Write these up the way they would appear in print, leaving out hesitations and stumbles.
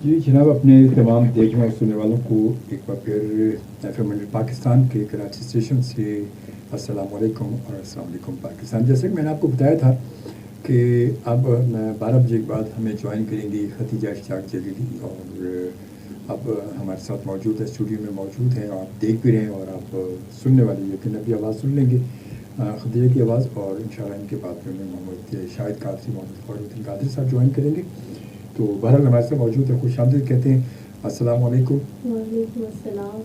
جی جناب، اپنے تمام دیکھنے اور سننے والوں کو ایک بار پھر FM پاکستان کے کراچی اسٹیشن سے السلام علیکم اور السلام علیکم پاکستان. جیسے کہ میں نے آپ کو بتایا تھا کہ اب 12 بجے کے بعد ہمیں جوائن کریں گی ختیجہ اشتیاق جلیلی، اور اب ہمارے ساتھ موجود ہے، اسٹوڈیو میں موجود ہیں. آپ دیکھ بھی رہے ہیں اور آپ سننے والے یقین ابھی آواز سن لیں گے، ختیجہ کی آواز. اور انشاءاللہ ان کے بعد میں محمد شاہد قادری، محمد فخر قادری صاحب جوائن کریں گے. تو بہرحال ہمارے سے موجود ہے، خوش آمدید کہتے ہیں. السلام علیکم. وعلیکم السلام.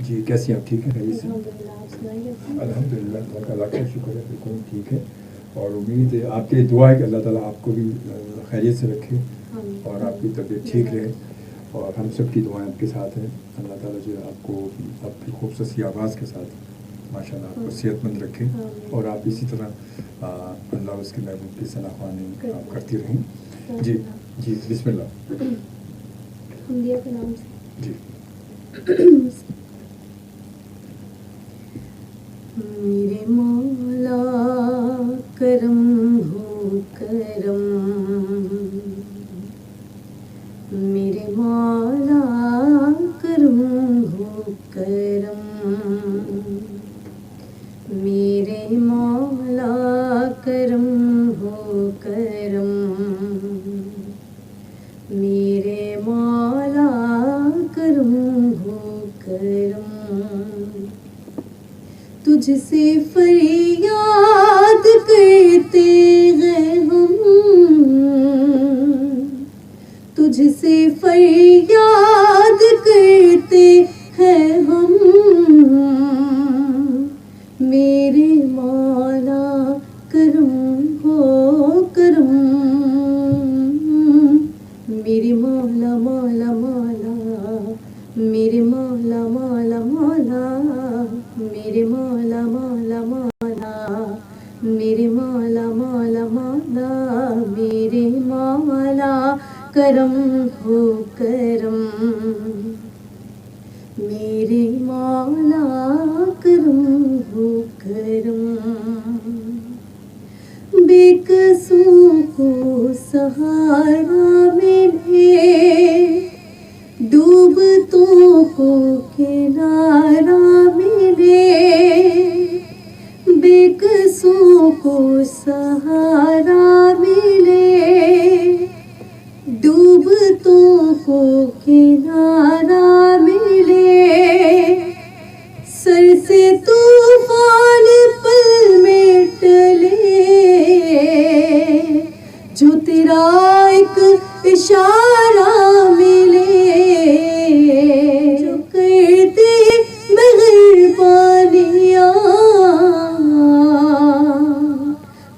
جی کیسی ہیں آپ؟ ٹھیک ہیں؟ خیریت سے؟ الحمد للہ اللہ کا شکر ہے، بالکل ٹھیک ہے. اور امید ہے آپ کے دعا ہے کہ اللہ تعالیٰ آپ کو بھی خیریت سے رکھے اور آپ کی طبیعت ٹھیک رہے. اور ہم سب کی دعائیں آپ کے ساتھ ہیں. اللہ تعالیٰ جو ہے آپ کو آپ کی خوبصورت سی آواز کے ساتھ ماشاء اللہ آپ کو صحت مند رکھے، اور آپ اسی طرح اللہ اس کے محبوب کی ثنا خوانی آپ کرتی رہیں. جی جی بسم اللہ. حمدیہ کے نام سے. جی. میرے مولا کرم ہو کرم، میرے مولا کرم ہو کرم، میرے مولا کرم ہو کرم، میرے مولا کرم ہو کرم. تجھ سے فریاد کرتے ہیں ہم، تجھ سے فریاد کرتے ہیں ہم، میرے مولا کرم ہو کرم، میرے مولا مولا مولا، میرے مولا مولا مولا، میرے مولا مولا مولا، میرے مولا مولا مولا، میرے مولا کرم ہو کرم، میرے مولا کرم ہو کرم. بے قصوں کو سہارا ملے، ڈوبتوں کو کنارہ ملے، بے قصوں کو سہارا ملے، ڈوبتوں کو کنارہ ملے، سر سے طوفان پل میں ٹلے، جو تیرا ایک اشارہ ملے، جو کرتے مہربانیاں،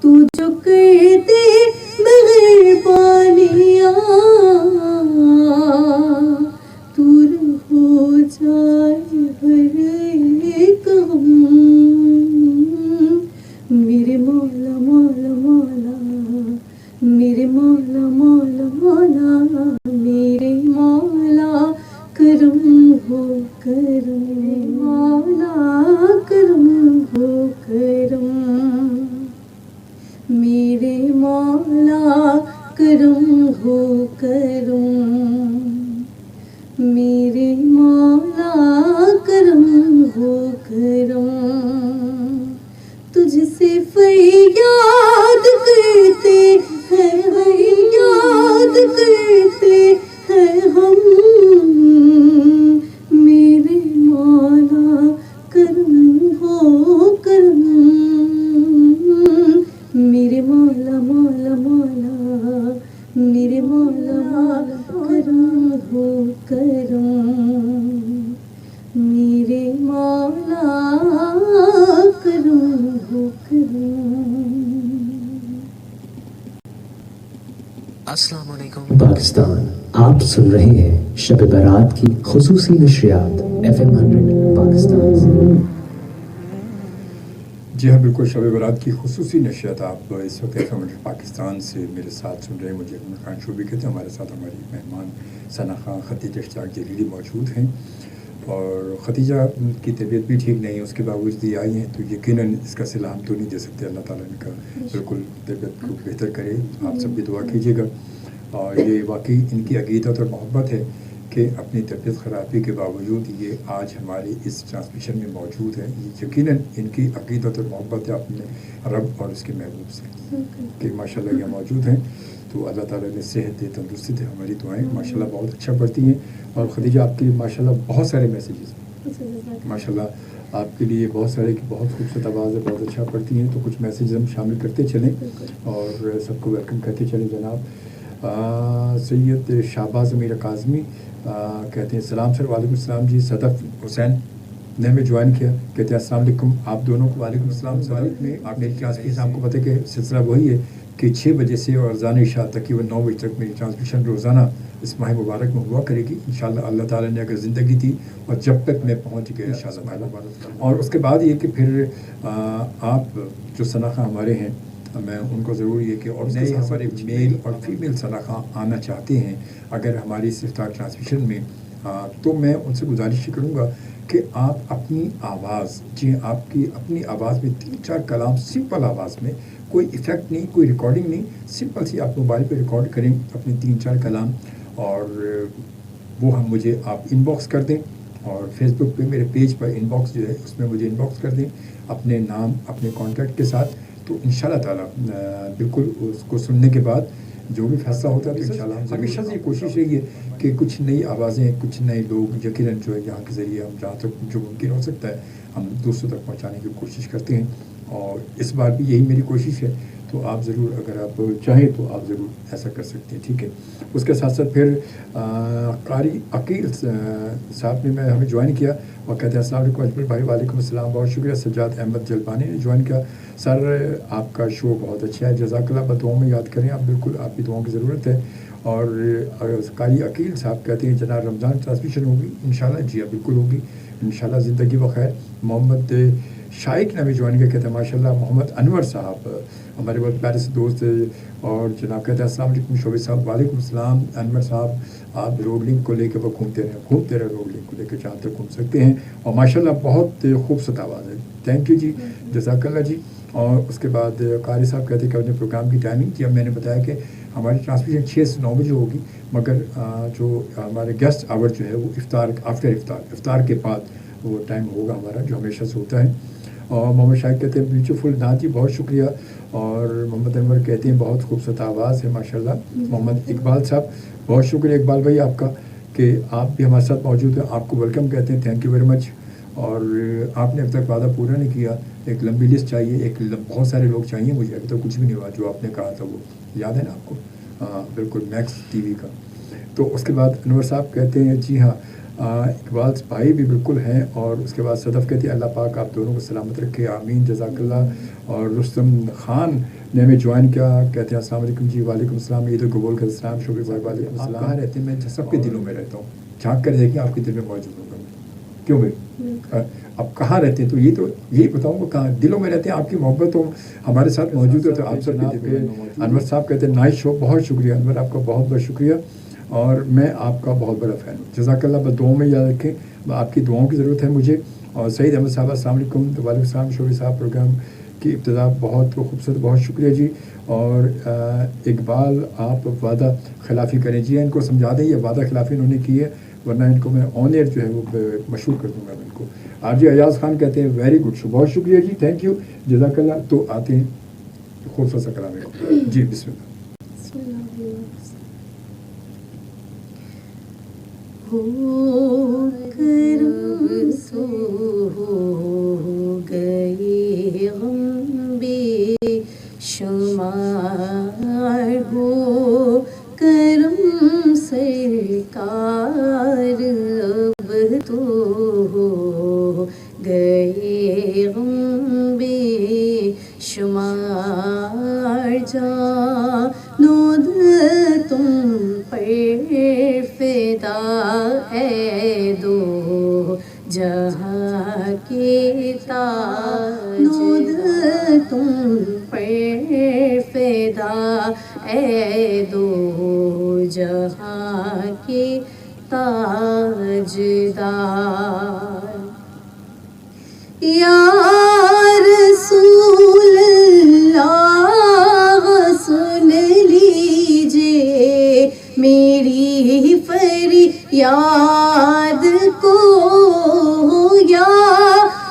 تو جو کرتے مہربانیاں، دور ہو جائے ہر ایک غم، میرے مولا مولا مولا، میرے مولا مولا مولا، میرے مولا کرم ہو کرم، مولا کرم ہو کرم، میرے مولا کرم ہو کرم، میرے مولا کرم ہو کرم. تجھ سے فریاد کرتے ہیں، فریاد کرتے ہیں ہم، میرے مولا کرم ہو کرم، میرے مولا مولا مولا، میرے مولا کرم ہو کرم، میرے مولا کرم ہو کرم. السلام علیکم پاکستان. آپ سن رہے ہیں شب برات کی خصوصی نشریات FM 100 پاکستان سے. جی ہاں بالکل، شب برات کی خصوصی نشریات آپ اس وقت FM پاکستان سے میرے ساتھ سن رہے ہیں. مجھے عمر خان شوبی کہتے ہیں. ہمارے ساتھ ہماری مہمان ثنا خان ختیجہ اشتیاق جلیلی موجود ہیں، اور ختیجہ کی طبیعت بھی ٹھیک نہیں ہے، اس کے باوجود یہ آئی ہیں، تو یقیناً اس کا صلہ ہم تو نہیں دے سکتے. اللہ تعالیٰ ان کا بالکل طبیعت کو بہتر کرے. آپ سب بھی دعا کیجیے گا. اور یہ واقعی ان کی عقیدت اور محبت ہے کہ اپنی طبیعت خرابی کے باوجود یہ آج ہماری اس ٹرانسمیشن میں موجود ہے. یہ یقیناً ان کی عقیدت اور محبت ہے اپنے رب اور اس کے محبوب سے کہ ماشاءاللہ یہ موجود ہیں. تو اللہ تعالیٰ نے صحت دے, تندرستی دے. ہماری دعائیں ماشاءاللہ بہت اچھا پڑھتی ہیں. اور خدیجہ آپ کے لیے ماشاءاللہ بہت سارے میسیجز ہیں ماشاءاللہ آپ کے لیے بہت سارے کی بہت خوبصورت آواز ہے, بہت اچھا پڑھتی ہیں. تو کچھ میسیجز ہم شامل کرتے چلیں اور سب کو ویلکم کہتے چلیں. جناب سید شہباز امیر کاظمی کہتے ہیں السلام سر. وعلیکم السلام جی. صدف حسین نے ہمیں جوائن کیا, کہتے ہیں السلام علیکم آپ دونوں کو. وعلیکم السلام. صدف میں آپ میری ٹرانسمیشن آپ کو پتہ ہے کہ سلسلہ وہی ہے کہ 6 بجے سے اور اذان عشاء تقریباً 9 بجے تک میری ٹرانسمیشن روزانہ اس ماہ مبارک میں ہوا کرے گی انشاءاللہ. اللہ تعالیٰ نے اگر زندگی دی اور جب تک میں پہنچ گیا انشاءاللہ. اور اس کے بعد یہ کہ پھر آپ جو شناخواں ہمارے ہیں میں ان کو ضرور یہ کہ اور نئے ہمارے میل اور فیمیل شناخواں آنا چاہتے ہیں اگر ہماری اس افطار ٹرانسمیشن میں, تو میں ان سے گزارش کروں گا کہ آپ اپنی آواز, جی آپ کی اپنی آواز میں 3-4 کلام سمپل آواز میں, کوئی ایفیکٹ نہیں, کوئی ریکارڈنگ نہیں, سمپل سی آپ موبائل پہ ریکارڈ کریں اپنے 3-4 کلام اور وہ ہم مجھے آپ ان باکس کر دیں. اور فیس بک پہ میرے پیج پر ان باکس جو ہے اس میں مجھے ان باکس کر دیں اپنے نام اپنے کانٹیکٹ کے ساتھ. تو انشاءاللہ تعالیٰ بالکل اس کو سننے کے بعد جو بھی فیصلہ ہوتا ہے تو انشاءاللہ ہمیشہ سے یہ کوشش رہی ہے کہ کچھ نئی آوازیں, کچھ نئے لوگ یقیناً جو ہے یہاں کے ذریعے ہم جہاں تک جو ممکن ہو سکتا ہے ہم دوسروں تک پہنچانے کی کوشش کرتے ہیں. اور اس بار بھی یہی میری کوشش ہے. تو آپ ضرور اگر آپ چاہیں تو آپ ضرور ایسا کر سکتے ہیں. ٹھیک ہے. اس کے ساتھ ساتھ پھر قاری عقیل صاحب نے ہمیں جوائن کیا اور کہتے ہیں السلام علیکم اجمل بھائی. وعلیکم السلام. بہت شکریہ. سجاد احمد جلبانی نے جوائن کیا. سر آپ کا شو بہت اچھا ہے, جزاک اللہ. دعاؤں میں یاد کریں آپ, بالکل آپ کی دعاؤں کی ضرورت ہے. اور قاری عقیل صاحب کہتے ہیں جناب رمضان ٹرانسمیشن ہوگی انشاءاللہ. جی ہاں بالکل ہوگی انشاءاللہ. زندگی بخیر. محمد شائق نے ہمیں جوائن کیا, کہتے ہیں ماشاء اللہ. محمد انور صاحب ہمارے بہت پیارے سے دوست اور جناب کہتے ہیں السلام علیکم شعبے صاحب. وعلیکم السلام. انور صاحب آپ روڈ لنک کو لے کے وہ گھومتے رہے روڈ لنک کو لے کے جہاں تک گھوم سکتے ہیں. اور ماشاء اللہ بہت خوبصورت آواز ہے. تھینک یو جی, جزاک اللہ جی. اور اس کے بعد قاری صاحب کہتے ہیں کہ اپنے پروگرام کی ٹائمنگ جی اب میں نے بتایا کہ ہماری ٹرانسمیشن 6 سے 9 بجے ہوگی, مگر جو ہمارے گیسٹ آور جو ہے وہ افطار کے بعد وہ ٹائم ہوگا ہمارا جو ہمیشہ سے ہوتا ہے. اور محمد شاہد کہتے ہیں بیوٹیفل نعت جی, بہت شکریہ. اور محمد انور کہتے ہیں بہت خوبصورت آواز ہے ماشاءاللہ. محمد اقبال صاحب بہت شکریہ اقبال بھائی آپ کا کہ آپ بھی ہمارے ساتھ موجود ہیں. آپ کو ویلکم کہتے ہیں. Thank you very much. اور آپ نے اب تک وعدہ پورا نہیں کیا, ایک لمبی لسٹ چاہیے, بہت سارے لوگ چاہیے مجھے. ابھی تک کچھ بھی نہیں ہوا جو آپ نے کہا تھا, وہ یاد ہے نا آپ کو؟ ہاں بالکل, میکس ٹی وی کا. تو اس کے بعد انور صاحب کہتے ہیں جی ہاں اقبال بھائی بھی بالکل ہیں. اور اس کے بعد صدف کہتی ہے اللہ پاک آپ دونوں کو سلامت رکھے, آمین, جزاک اللہ. اور رستم خان نے ہمیں جوائن کیا, کہتے ہیں السلام علیکم جی. وعلیکم السلام. عید القبول کا السلام. شکریہ بھائی. وعلیکم السلام. کہاں رہتے ہیں؟ میں سب کے دلوں میں رہتا ہوں. جھانک کر دیکھیں آپ کے دل میں موجود ہوگا. کیوں بھائی آپ کہاں رہتے ہیں؟ تو یہی بتاؤں گا کہاں دلوں میں رہتے ہیں. آپ کی محبت ہو ہمارے ساتھ موجود ہے تو آپ سب کے دل میں. انور صاحب کہتے ہیں نائس شو. بہت شکریہ انور, آپ کا بہت بہت شکریہ. اور میں آپ کا بہت بڑا فین ہوں. جزاک اللہ. بس دعاؤں میں یاد رکھیں, آپ کی دعاؤں کی ضرورت ہے مجھے. اور سعید احمد صاحب السلام علیکم. وعلیکم السلام. شعبی صاحب پروگرام کی ابتدا بہت خوبصورت, بہت شکریہ جی. اور اقبال آپ وعدہ خلافی کریں جی, ان کو سمجھا دیں یہ وعدہ خلافی انہوں نے کی ہے, ورنہ ان کو میں آن ایئر جو ہے وہ مشہور کر دوں گا ان کو. آر جی ایاز خان کہتے ہیں ویری گڈ شو. بہت شکریہ جی, تھینک یو, جزاک اللہ. تو آتے ہیں خوبصورت سا کلام ہے جی. بسم اللہ. ہو کرم سو ہو گئے غم بے شمار, ہو کرم سرکار اب تو ہو گئے غم بے شمار. جانو دل تم پر فدا ہے دو جہاں کے تاج, تم پر فدا ہے دو جہاں کے تاجدار. یا رسول اللہ سن لیجیے فریاد کو یا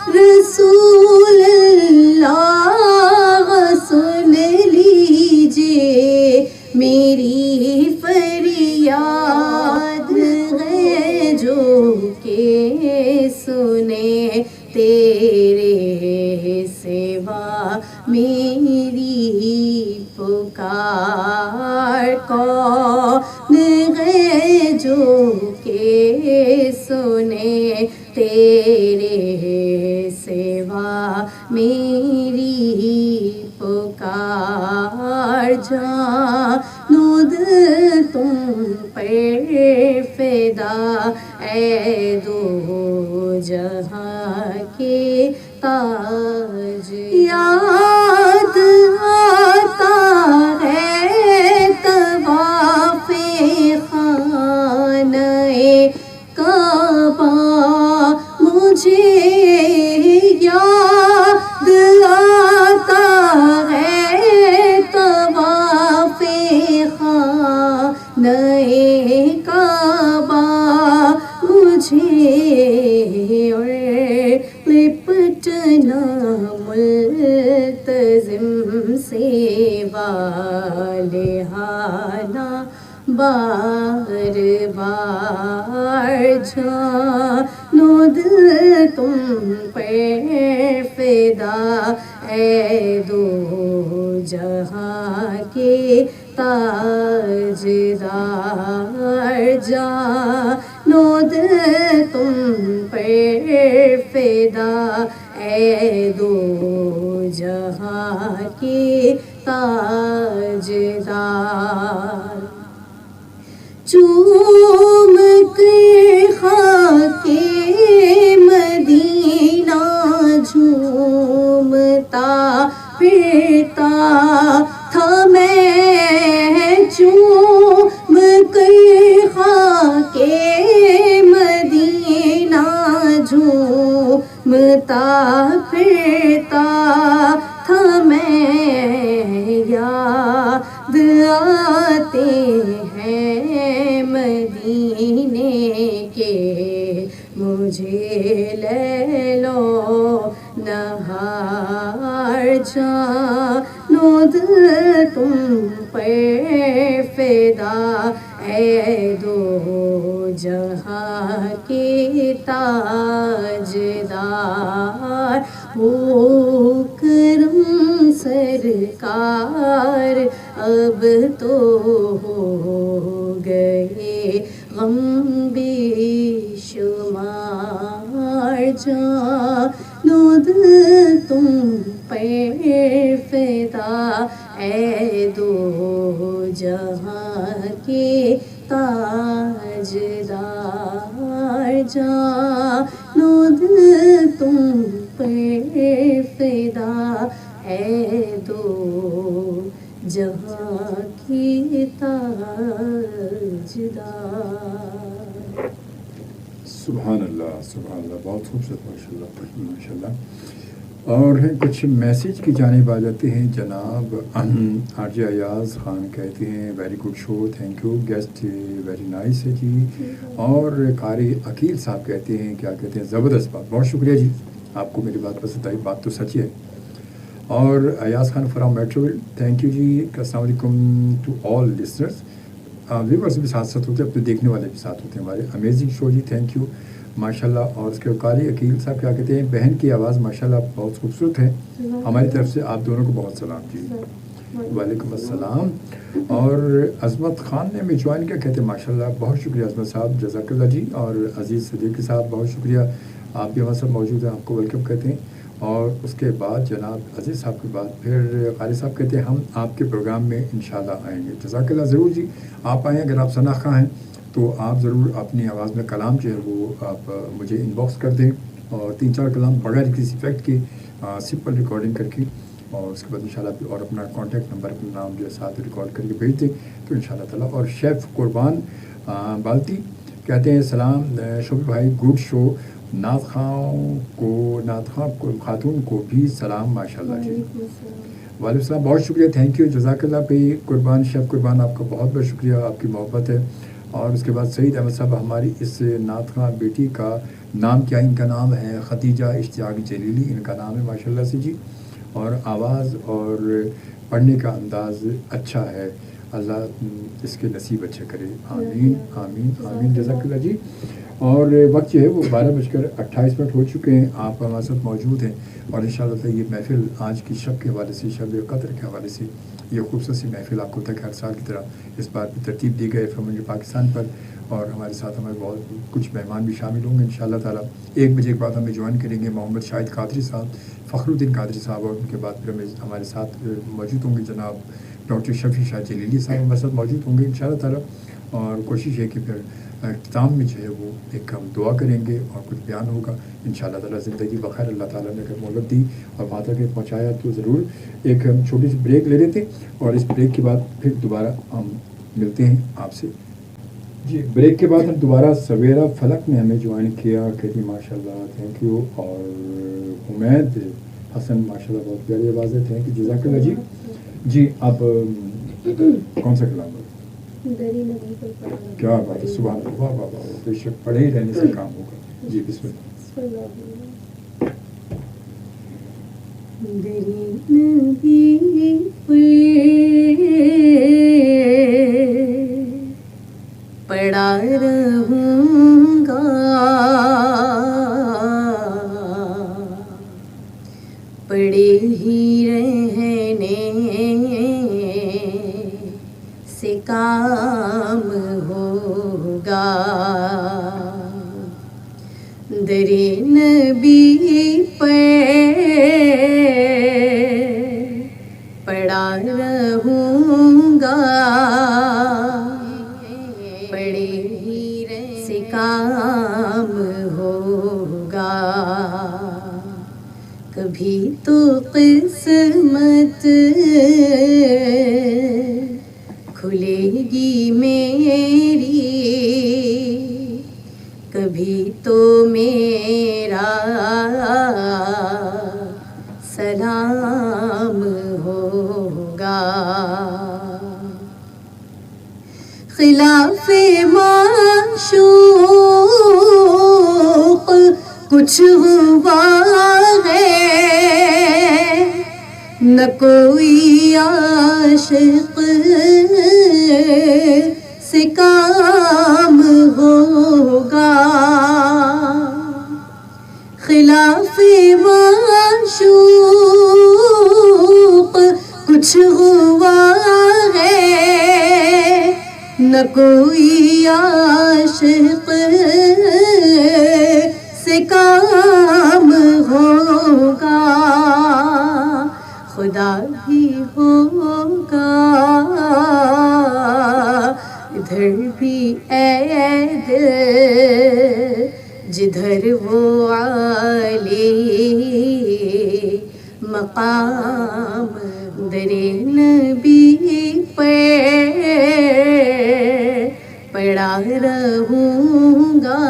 رسول اللہ سن لیجیے، میری فریاد ہے جو کہ سنے تیرے سوا میری پکار، کون ہے جو کہ سنے تیرے سوا میری پکار، جانو دل تم پر فدا اے دو جہاں کے تاج، یاد آتا ہے طواف خانہ کعبہ، مجھے یاد آتا ہے طواف خانہ کعبہ، مجھے اور لپٹنا ملتزم سے والہانہ بار بار، جانو دل تم پر فدا اے دو جہاں کے تاجدار، جانو دل تم پر فدا اے دو جہاں کے تاجدار، چوم کے خاک مدینہ جھومتا پھرتا تھا میں، چوم کے خاک مدینہ جھومتا پھرتا تھا میں، یاد آتے ہیں مدینے کے مجھے لیلو نہار، جانو دل تم پر فدا اے دو جہاں کے تاجدار، ہو کرم سرکار اب تو ہو گئے غم بے شمار، جانو دل تم پر فدا اے دو جہاں کے تاجدار، جانو دل تم پر فدا اے دو جہاں کی تاجدار۔ سبحان اللہ سبحان اللہ، بہت خوبصورت، ماشاء اللہ ماشاء اللہ۔ اور کچھ میسیج کی جانب آ جاتے ہیں۔ جناب آر جے ایاز خان کہتے ہیں very good show, thank you, guest very nice ہے جی۔ اور قاری عقیل صاحب کہتے ہیں کیا کہتے ہیں، زبردست بات، بہت شکریہ جی، آپ کو میری بات پسند آئی، بات تو سچ ہے۔ اور Ayaz Khan from Metroville, thank you جی، السلام علیکم ٹو آل لسنرس، ویورس بھی ساتھ ساتھ ہوتے ہیں، اپنے دیکھنے والے بھی ساتھ ہوتے ہیں ہمارے، amazing show ji, thank you ماشاء اللہ۔ اور اس کے قاری عقیل صاحب کیا کہتے ہیں، بہن کی آواز ماشاء اللہ بہت خوبصورت ہے، ہماری طرف سے آپ دونوں کو بہت سلام جی۔ وعلیکم السلام۔ اور عظمت خان نے ہمیں جوائن کیا، کہتے ہیں ماشاء اللہ، بہت شکریہ عظمت صاحب، جزاک اللہ جی۔ اور عزیز صدیقی صاحب بہت شکریہ، آپ بھی ہمارے ساتھ موجود ہیں، آپ کو ویلکم کہتے ہیں۔ اور اس کے بعد جناب عزیز صاحب کے بعد پھر قاری صاحب کہتے ہیں ہم آپ کے پروگرام میں انشاءاللہ آئیں گے، جزاک اللہ، ضرور جی، آپ آئیں، اگر آپ ثنا خواہ ہیں تو آپ ضرور اپنی آواز میں کلام جو ہے وہ آپ مجھے ان باکس کر دیں، اور 3-4 کلام بغیر کسی ایفیکٹ کے سمپل ریکارڈنگ کر کے، اور اس کے بعد انشاءاللہ اور اپنا کانٹیکٹ نمبر، اپنا نام جو ہے ساتھ ریکارڈ کر کے بھیج دیں تو انشاءاللہ تعالیٰ۔ اور شیف قربان بالتی کہتے ہیں سلام شوبی بھائی، گڈ شو، نعت خواں خاتون کو بھی سلام ماشاء اللہ جی۔ وعلیکم السلام، بہت شکریہ، تھینک یو، جزاک اللہ بھائی قربان، شیف قربان، آپ کا بہت بہت شکریہ، آپ کی محبت ہے۔ اور اس کے بعد سعید احمد صاحب ہماری اس نعت خواں بیٹی کا نام کیا؟ ان کا نام ہے خدیجہ اشتیاق جلیلی، ان کا نام ہے ماشاءاللہ سے جی، اور آواز اور پڑھنے کا انداز اچھا ہے، اللہ اس کے نصیب اچھے کرے، آمین آمین آمین، جزاک اللہ جی۔ اور وقت جو ہے وہ 12:28 ہو چکے ہیں، آپ ہمارے ساتھ موجود ہیں، اور انشاءاللہ تعالیٰ یہ محفل آج کی شب کے حوالے سے، شب قدر کے حوالے سے یہ خوبصورت سی محفل آپ کو تک ہر سال کی طرح اس بار بھی ترتیب دی گئی FM پاکستان پر، اور ہمارے ساتھ ہمارے بہت کچھ مہمان بھی شامل ہوں گے انشاءاللہ تعالیٰ۔ 1 بجے کے بعد ہمیں جوائن کریں گے محمد شاہد قادری صاحب، فخر الدین قادری صاحب، اور ان کے بعد پھر ہمارے ساتھ موجود ہوں گے جناب ڈاکٹر شفیع شاہ جلیلی صاحب ہمارے ساتھ موجود ہوں گے انشاءاللہ تعالیٰ۔ اور کوشش ہے کہ پھر اختتام میں جو ہے وہ ایک ہم دعا کریں گے اور کچھ بیان ہوگا انشاءاللہ تعالیٰ۔ زندگی بخیر، اللہ تعالیٰ نے اگر مہلت دی اور وہاں تک پہنچایا تو ضرور ایک ہم چھوٹی سی بریک لے لیتے، اور اس بریک کے بعد پھر دوبارہ ہم ملتے ہیں آپ سے جی۔ بریک کے بعد ہم دوبارہ سویرا فلک میں ہمیں جوائن کیا، کہتی ماشاء اللہ تھینک یو، اور امید حسن ماشاء اللہ بہت پیاری آواز ہے، تھینک یو جزاک اللہ جی۔ جی اب کون سا کلام ہے؟ کیا بات ہے، سبحان اللہ، واہ واہ واہ، بے شک پڑھے ہی رہنے سے کام ہوگا جی، بسم اللہ۔ دری نبی پڑا رہوں گا، پڑے ہی رہنے سے کام ہوگا، در نبی پڑا رہوں گا، پڑے ہی سے کام ہوگا، کبھی تو قسمت کھلے گی میری، کبھی تو میرا سلام ہوگا، خلاف معشوق کچھ ہوا ہے، نہ کوئی عاشق سے کام ہوگا، خلاف معشوق کچھ ہوا ہے، نہ کوئی عاشق سے کام ہوگا، خدا بھی ہوگا ادھر بھی عید، جدھر وہ عالی مقام در نبی پڑا رہوں گا،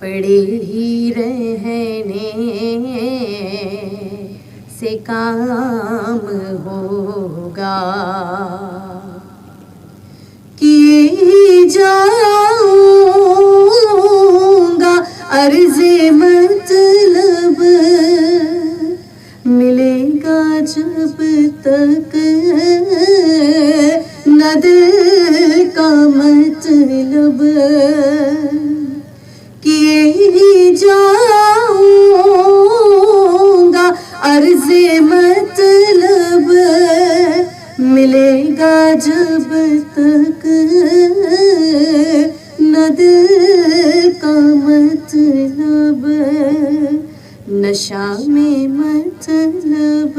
پڑے ہی رہنے سے کام ہوگا، کیے جاؤں گا عرض مطلب، ملے گا جب تک نہ دل کا مطلب، کیے جاؤں گا عرض مطلب، ملے گا جب تک نہ دل کا مطلب، نشہ میں مطلب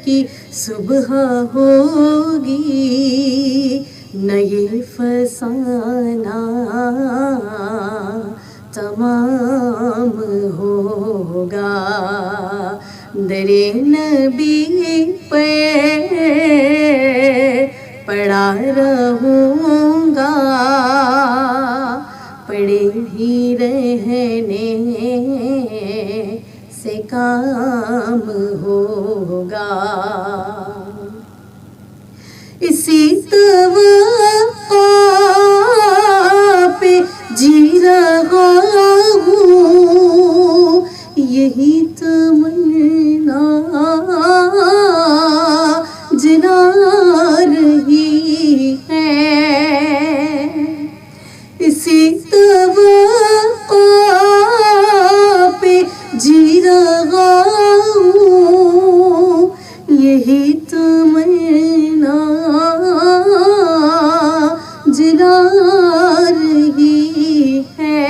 کی صبح ہوگی، نہ یہ فسانہ تمام ہوگا، در نبی پڑا رہوں گا، پڑے ہی رہنے سے کام ہوگا، اسی توقع پہ جی رہا ہوں، یہی تمنا جلا رہی ہے، اسی توقع پہ جی رہا ہوں، یہی تمنا جلا رہی ہے،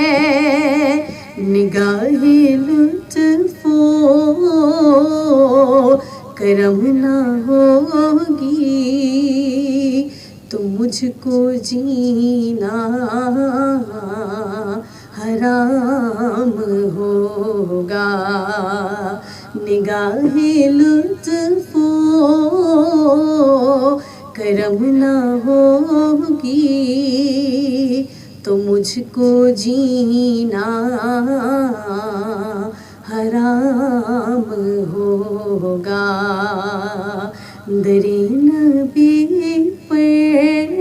نگاہ لطف و کرم نہ ہوگی تو مجھ کو جینا حرام ہوگا، نگاہ لطف و کرم نہ ہوگی تو مجھ کو جینا حرام ہوگا، در نبی پر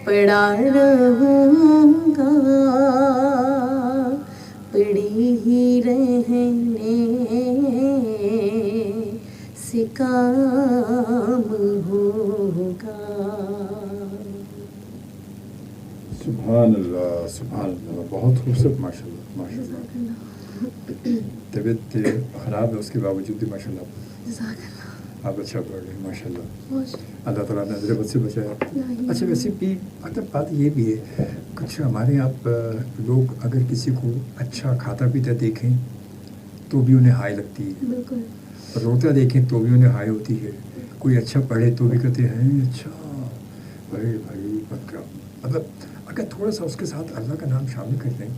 پڑا رہوں گا، پڑی ہی رہنے سے کام ہوگا۔ سبحان اللہ سبحان اللہ، بہت خوبصورت، ماشاء اللہ ماشاء اللہ۔ طبیعت خراب ہے اس کے باوجود بھی ماشاء اللہ آپ اچھا پڑھ رہے ہیں ماشاء اللہ، اللہ تعالیٰ نے نظر بد سے بچایا۔ اچھا ویسے بھی مطلب بات یہ بھی ہے، کچھ ہمارے یہاں لوگ اگر کسی کو اچھا کھاتا پیتا دیکھیں تو بھی انہیں ہائی لگتی ہے، روتا دیکھیں تو بھی انہیں ہائی ہوتی ہے، کوئی اچھا پڑھے تو بھی کہتے ہیں اچھا بھائی مت کرو۔ مطلب اگر تھوڑا سا اس کے ساتھ اللہ کا نام شامل کر دیں،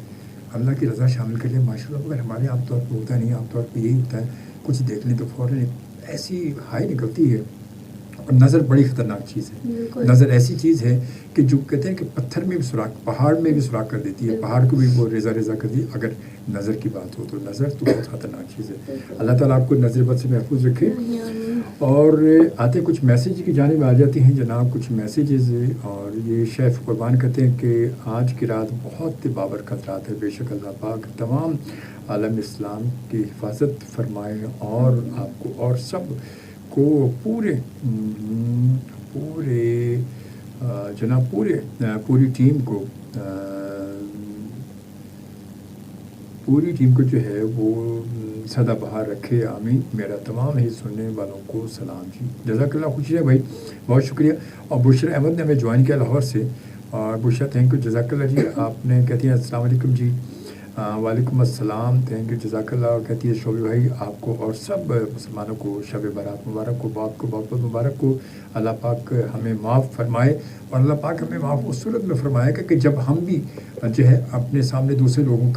اللہ کی رضا شامل کر لیں ماشاء اللہ، مگر ہمارے عام طور پہ ہوتا نہیں، عام طور پہ یہی ہوتا ہے کچھ دیکھ لیں تو فوراً ایسی ہائی نکلتی ہے۔ اور نظر بڑی خطرناک چیز ہے، نظر ایسی چیز ہے کہ جو کہتے ہیں کہ پتھر میں بھی سوراخ، پہاڑ میں بھی سوراخ کر دیتی ہے، پہاڑ کو بھی وہ ریزہ ریزہ کر دی۔ اگر نظر کی بات ہو تو نظر تو بہت خطرناک چیز ہے، اللہ تعالیٰ آپ کو نظر بد سے محفوظ رکھے۔ اور آتے کچھ میسیج کی جانب آ جاتی ہیں جناب، کچھ میسیجز، اور یہ شیف قربان کرتے ہیں کہ آج کی رات بہت بابرکت رات ہے، بے شک اللہ پاک تمام عالم اسلام کی حفاظت فرمائے، اور آپ کو اور سب کو پوری ٹیم کو جو ہے وہ سدا بہار رکھے، آمین۔ میرا تمام ہی سننے والوں کو سلام جی، جزاک اللہ، خوشی ہے بھائی، بہت شکریہ۔ اور بشرا احمد نے ہمیں جوائن کیا لاہور سے، اور بشرا تھینک یو، جزاک اللہ جی۔ آپ نے کہتی ہیں السلام علیکم جی، وعلیکم السلام، تھینک یو، جزاک اللہ۔ اور کہتی ہے شعبے بھائی آپ کو اور سب مسلمانوں کو شب برات مبارک کو، باپ کو بہت بہت مبارک کو، اللہ پاک ہمیں معاف فرمائے، اور اللہ پاک ہمیں معاف اس صورت میں فرمائے گا کہ جب ہم بھی جو ہے اپنے سامنے دوسرے لوگوں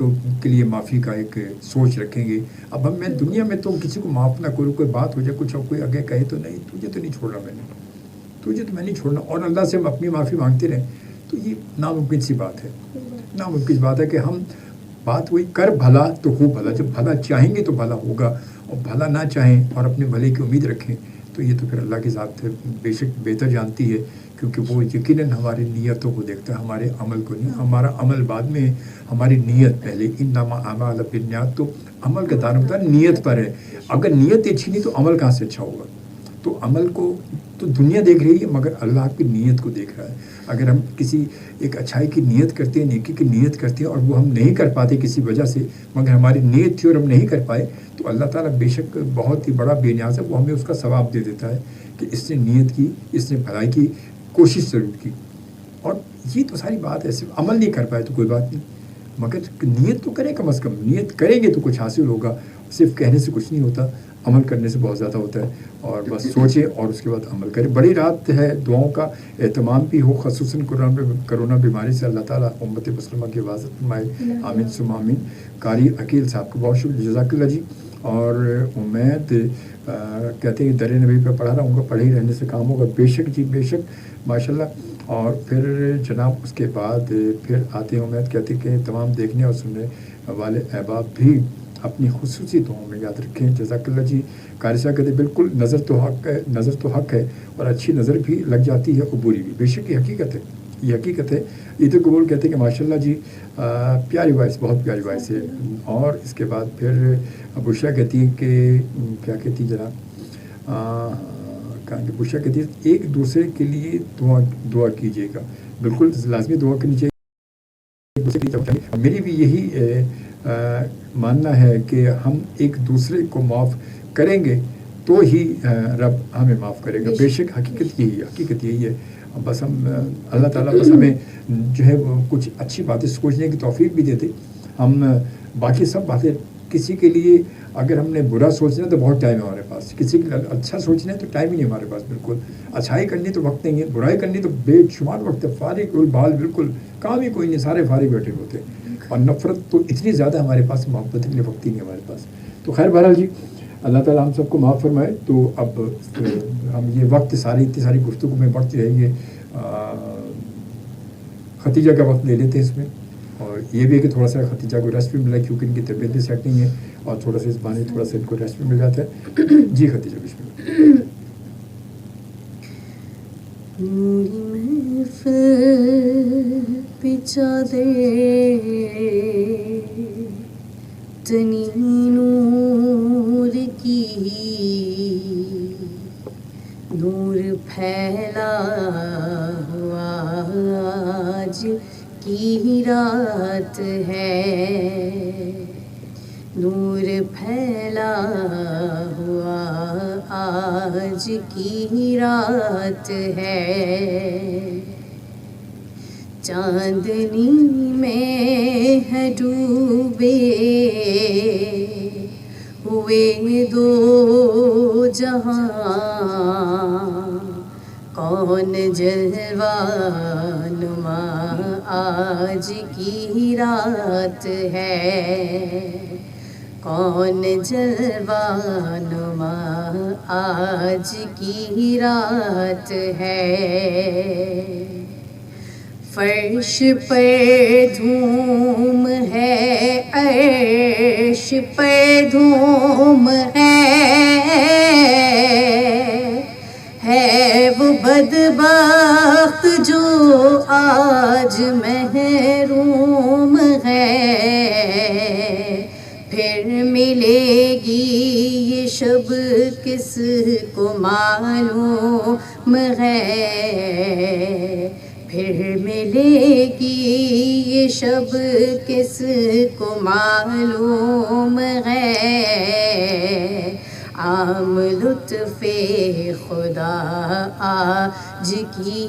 کے لیے معافی کا ایک سوچ رکھیں گے۔ اب ہم میں دنیا میں تو کسی کو معاف نہ کروں، کوئی بات ہو جائے کچھ اور کوئی آگے کہے تو نہیں، تجھے تو نہیں چھوڑنا، تجھے تو میں نہیں چھوڑنا، اور اللہ سے ہم اپنی معافی مانگتے رہیں، تو یہ ناممکن سی بات ہے، ناممکن سی بات ہے کہ ہم بات وہی کر بھلا تو ہو بھلا، جب بھلا چاہیں گے تو بھلا ہوگا، اور بھلا نہ چاہیں اور اپنے بھلے کی امید رکھیں تو یہ تو پھر اللہ کی ذات بے شک بہتر جانتی ہے، کیونکہ وہ یقیناً ہماری نیتوں کو دیکھتا ہے، ہمارے عمل کو نہیں۔ ہمارا عمل بعد میں، ہماری نیت پہلے، انما الاعمال بالنیات، تو عمل کا تعلق نیت پر ہے۔ اگر نیت اچھی نہیں تو عمل کہاں سے اچھا ہوگا؟ تو عمل کو تو دنیا دیکھ رہی ہے، مگر اللہ آپ کی نیت کو دیکھ رہا ہے۔ اگر ہم کسی ایک اچھائی کی نیت کرتے ہیں، نیکی کی نیت کرتے ہیں، اور وہ ہم نہیں کر پاتے کسی وجہ سے، مگر ہماری نیت تھی اور ہم نہیں کر پائے، تو اللہ تعالیٰ بے شک بہت ہی بڑا بے نیاز ہے، وہ ہمیں اس کا ثواب دے دیتا ہے کہ اس نے نیت کی، اس نے بھلائی کی کوشش ضرور کی۔ اور یہ تو ساری بات ہے، صرف عمل نہیں کر پائے تو کوئی بات نہیں، مگر نیت تو کریں، کم از کم نیت کریں گے تو کچھ حاصل ہوگا۔ صرف کہنے سے کچھ نہیں ہوتا، عمل کرنے سے بہت زیادہ ہوتا ہے، اور بس سوچیں اور اس کے بعد عمل کریں۔ بڑی رات ہے، دعاؤں کا اہتمام بھی ہو، خصوصاً کرونا بیماری سے اللہ تعالیٰ امت مسلمہ کی حفاظت فرمائے، آمین ثم آمین۔ قاری عقیل صاحب کو بہت شکریہ، جزاک اللہ جی۔ اور امید کہتے ہیں در نبی پہ پڑھا رہا ہوں گا، پڑھے ہی رہنے سے کام ہوگا، بے شک جی بے شک، ماشاء اللہ۔ اور پھر جناب اس کے بعد پھر آتے ہیں امید، کہتے کہ تمام دیکھنے اور سننے والے احباب بھی اپنی خصوصی دعاؤں میں یاد رکھیں. جزاک اللہ جی. قاری صاحب کہتے ہیں بالکل نظر تو حق ہے اور اچھی نظر بھی لگ جاتی ہے اور بری بھی. بے شک یہ حقیقت ہے, یہ حقیقت ہے. عید قبول کہتے ہیں کہ ماشاء اللہ جی پیاری وائس, بہت پیاری وائس ہے. اور اس کے بعد پھر بشرا کہتی ہے کہ کیا کہتی جناب, بشرا کہتی ہے ایک دوسرے کے لیے دعا کیجیے گا. بالکل لازمی دعا کرنی چاہیے. میری بھی یہی ماننا ہے کہ ہم ایک دوسرے کو معاف کریں گے تو ہی رب ہمیں معاف کرے گا. بے شک حقیقت یہی ہے. بس ہم اللہ تعالیٰ بس ہمیں جو ہے کچھ اچھی باتیں سوچنے کی توفیق بھی دیتے. ہم باقی سب باتیں کسی کے لیے اگر ہم نے برا سوچنا ہے تو بہت ٹائم ہے ہمارے پاس, کسی کے لیے اچھا سوچنا ہے تو ٹائم ہی نہیں ہمارے پاس. بالکل اچھائی کرنی تو وقت نہیں ہے, برائی کرنی تو بے شمار وقت ہے. فارغ البال, بالکل کام ہی کوئی نہیں, سارے فارغ بیٹھے ہوتے ہیں. اور نفرت تو اتنی زیادہ ہمارے پاس, محبت کے لیے وقت ہی نہیں ہمارے پاس. تو خیر بہرحال جی اللہ تعالیٰ ہم سب کو معاف فرمائے. تو اب ہم یہ وقت اتنی ساری گفتگو میں بڑھتی رہیں گے. ختیجہ کا وقت لے لیتے ہیں اس میں, اور یہ بھی ہے کہ تھوڑا سا ختیجہ کو ریسٹ بھی ملا کیونکہ ان کی طبیعت بھی سیٹ نہیں ہے, اور تھوڑا سا اس بہانے تھوڑا سا ان کو ریسٹ بھی مل جاتا ہے. جی ختیجہ بسم اللہ. نوری محفل پہ چادر تنی نور کی, نور پھیلا ہوا آج کی رات ہے, نور پھیلا ہوا آج کی رات ہے. چاندنی میں ہے ڈوبے ہوئے دو جہاں, کون جلوہ نما آج کی رات ہے, کون جلوہ نما آج کی رات ہے. فرش پر دھوم ہے, عرش پر دھوم ہے وہ بدبخت جو آج محروم ہے. پھر ملے گی یہ شب کس کو معلوم ہے, پھر ملے گی یہ شب کس کو معلوم ہے. عام لطف خدا آج کی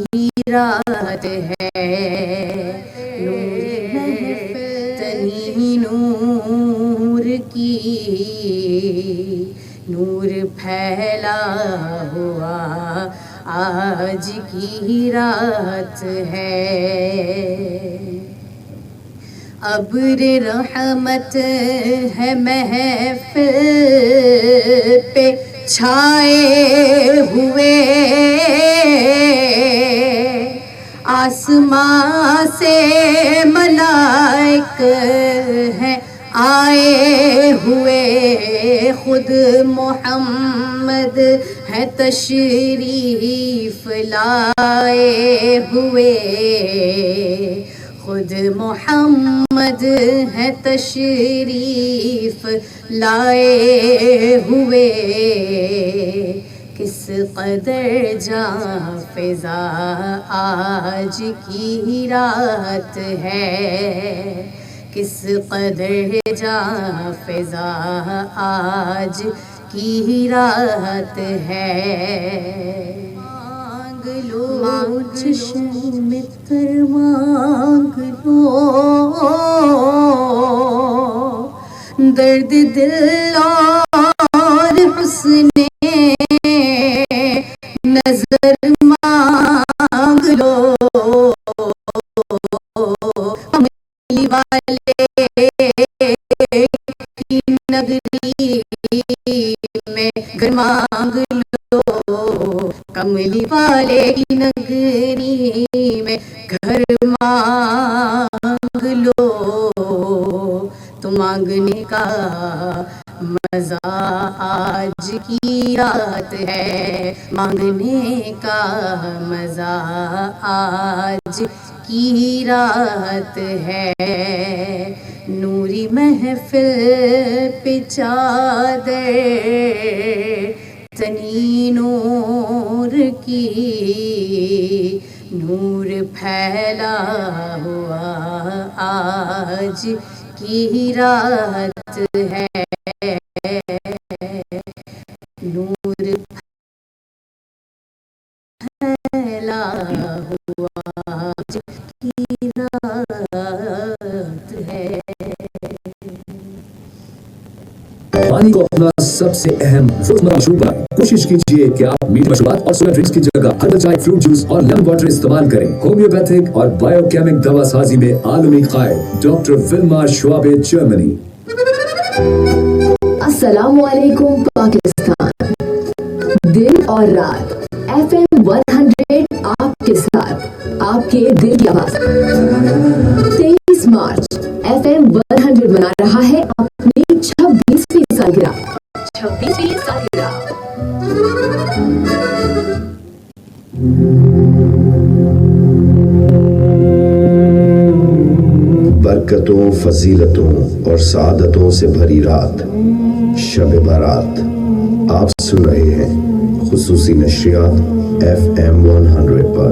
رات ہے, نور تنی نور کی, نور پھیلا ہوا آج کی رات ہے. ابر رحمت ہے محفل پہ چھائے ہوئے, آسمان سے ملائک ہیں آئے ہوئے, خود محمد ہے تشریف لائے ہوئے, خود محمد ہے تشریف لائے ہوئے. کس قدر جاں فضا آج کی رات ہے, کس قدر جاں فضا آج کی رات ہے. مانگ لو چشم تر مانگ لو, درد دل اور حسن نظر مانگ لو, کملی والے کی نگری میں گھر مانگ لو, کملی والے کی نگری میں گھر مانگ لو. تو مانگ مانگنے کا مزہ آج کی رات ہے، مانگنے کا مزہ آج کی رات ہے، نوری محفل پہ چادر تنی نور کی، نور پھیلا ہوا آج کی رات ہے، نور پھیلا ہوا آج کی رات ہے۔ پانی کو اپنا سب سے اہم روزمرہ مشروب بنائیں۔ کوشش کیجیے کہ آپ میٹھی مشروبات اور سولر ڈرنکس کی جگہ ہربل چائے، فروٹ جوس اور لیمن واٹر استعمال کریں۔ ہومیوپیتھک اور بایو کیمک دوا سازی میں عالمی قائد ڈاکٹر ولمار شعبے، جرمنی۔ السلام علیکم پاکستان، دن اور رات FM 100 آپ کے ساتھ، آپ کے دل کی آواز۔ 23 مارچ FM 100 منا رہا ہے اپنی 26ویں سالگرہ۔ 26ویں سالگرہ۔ برکتوں، فضیلتوں اور سعادتوں سے بھری رات، شب بارات۔ آپ سن رہے ہیں خصوصی نشریات FM 100 پر۔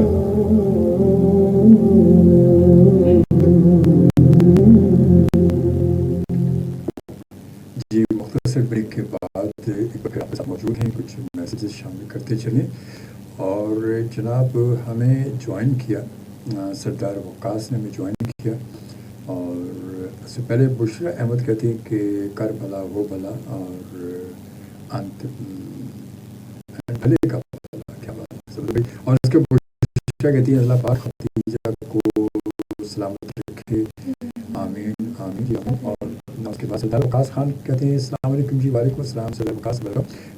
جی، مختصر بریک کے بعد ایک بار پھر آپ کے ساتھ موجود ہیں، کچھ میسیجز شامل کرتے چلیں۔ اور جناب ہمیں جوائن کیا، سردار وقاص نے ہمیں جوائن کیا، اور اس سے پہلے بشرا احمد کہتی ہیں کہ کر بھلا وہ بھلا اور انت بھلے کا بھلا، کیا بات ہے۔ اور اس کے بشرا کہتی ہے اللہ پاک ختیجہ کو سلامت رکھے، آمین آمین جی آمین۔ اور اس کے بعد سردار وقاص خان کہتے ہیں السلام علیکم جی، وعلیکم السلام سردار وقاص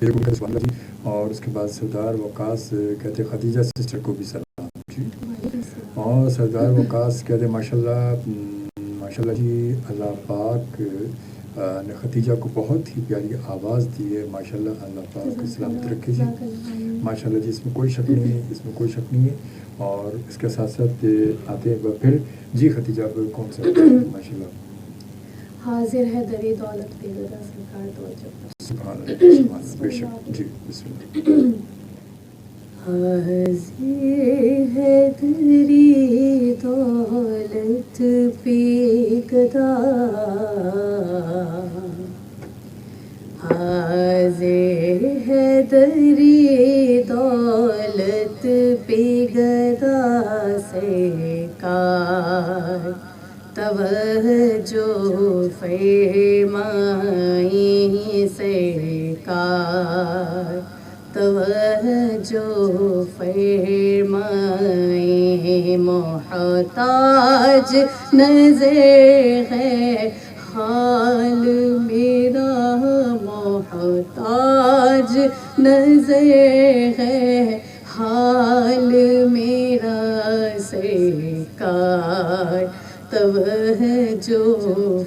ویلکم جی۔ اور اس کے بعد سردار وقاص کہتے ہیں خدیجہ سسٹر کو بھی سلام جی۔ اور سردار وقاص کہتے ہیں ماشاءاللہ ماشاءاللہ جی، اللہ پاک نے خدیجہ کو بہت ہی پیاری آواز دی ہے، ماشاءاللہ اللہ پاک سلامت رکھے جی، ماشاءاللہ جی، اس میں کوئی شک نہیں ہے، اس میں کوئی شک نہیں ہے۔ اور اس کے ساتھ ساتھ آتے ہیں پھر جی خدیجہ کون سا ماشاءاللہ حاضر ہے دری دولت پہ ذرا سرکار توجہ۔ سبحان اللہ سبحان اللہ، بے شک جی، بسم اللہ۔ حاضر ہے دری دولت پہ گدا، حاضر ہے دری دولت پہ گدا سرکار، توجہ فرمائیں سرکار، توجہ فرمائیں، محتاج نظر ہے حال میرا، محتاج نظر ہے حال میرا سرکار، توجہ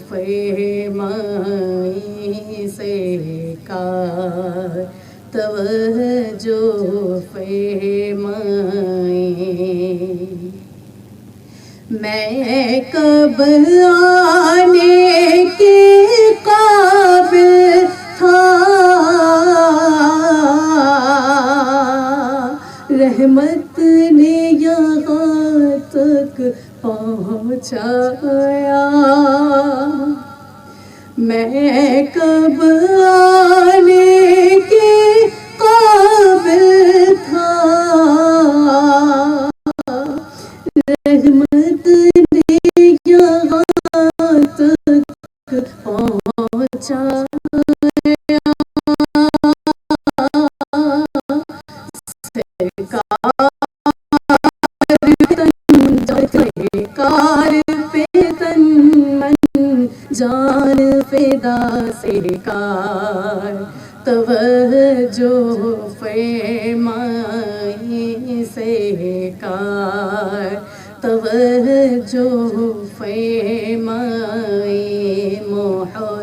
فرمائیں سرکار، توجہ فرمائیں۔ میں کب آنے کے قابل تھا، رحمت نے یہاں تک پہنچایا، میں کب آنے کے قابل تھا، رحمت نے یہاں تک پہنچایا، سرکار پہ تن من جان فدا سرکار، توجہ فرمائیں سرکار، توجہ فرمائیں، محتاج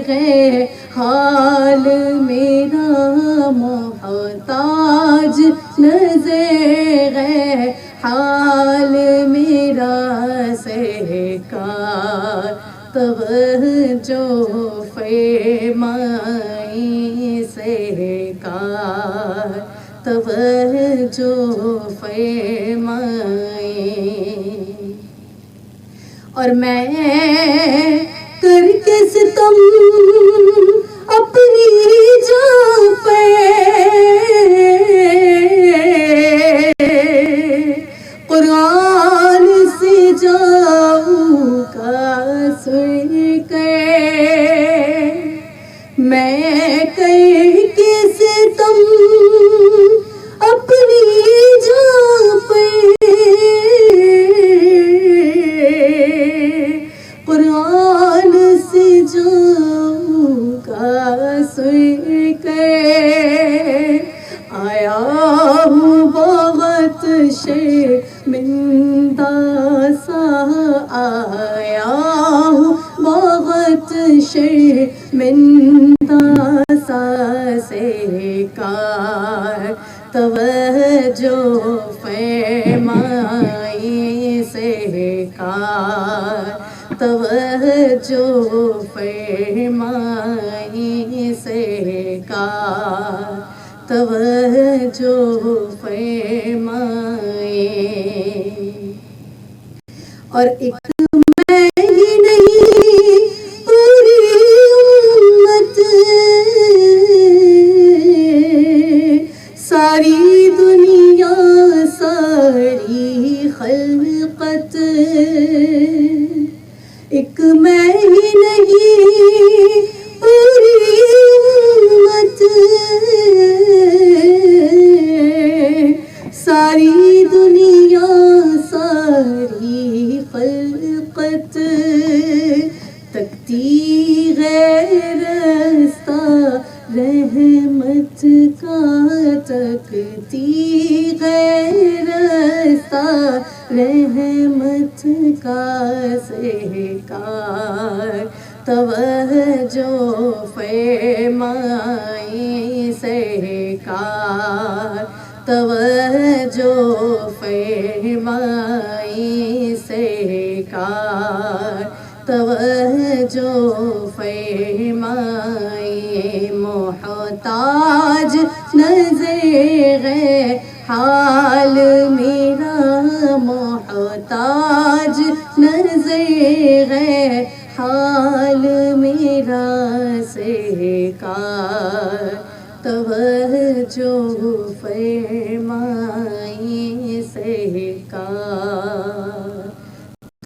ہے حال میرا محتاج نظر ہے حال میرا سرکار توجہ فرمائیں سرکار توجہ فرمائیں اور میں کر کے ستم اپنی جان پہ قرآن سے جاؤں کا سن کے میں کر کے ستم اپنی جان پہ قرآن سے جاؤں گا سن کے آیا ہوں بہت شرمندہ سا آیا ہوں بہت شرمندہ سا سرکار توجہ فرمائیں سرکار توجہ فرمائیں سرکار توجہ فرمائیں اور ایک میں ہی نہیں پوری امت ساری دنیا ساری خلقت ایک میں ہی نہیں پوری امت ساری دنیا ساری خلقت تکتی غیر راستہ رحمت کا تکتی غیر راستہ رحمت کا سرکار توجہ فرمائیں سرکار توجہ فرمائیں سرکار توجہ فرمائیں محتاج نظر ہے حال میرا محتاج نظر ہے حال میرا سرکار توجہ فرمائیں سرکار